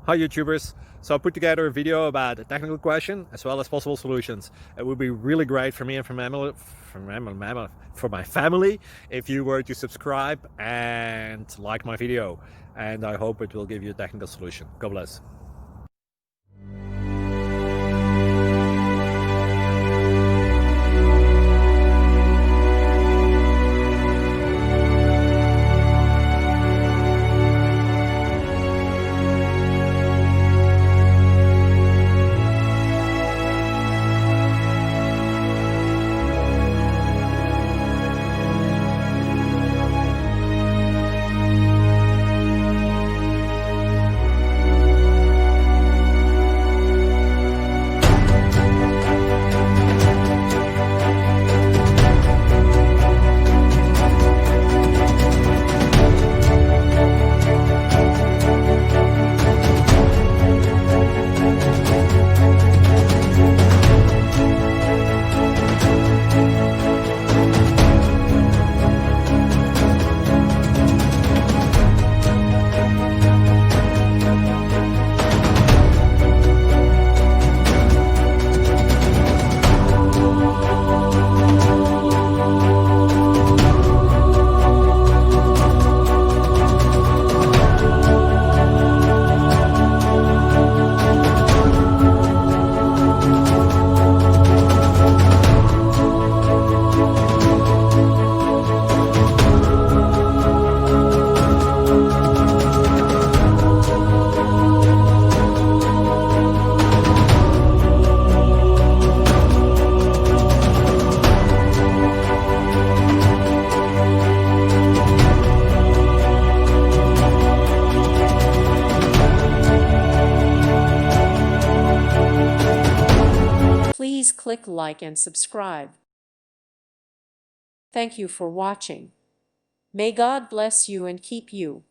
Hi YouTubers. So I put together a video about a technical question as well as possible solutions. It would be really great for me and for my family if you were to subscribe and like my video. And I hope it will give you a technical solution. God bless. Please click like and subscribe. Thank you for watching. May God bless you and keep you.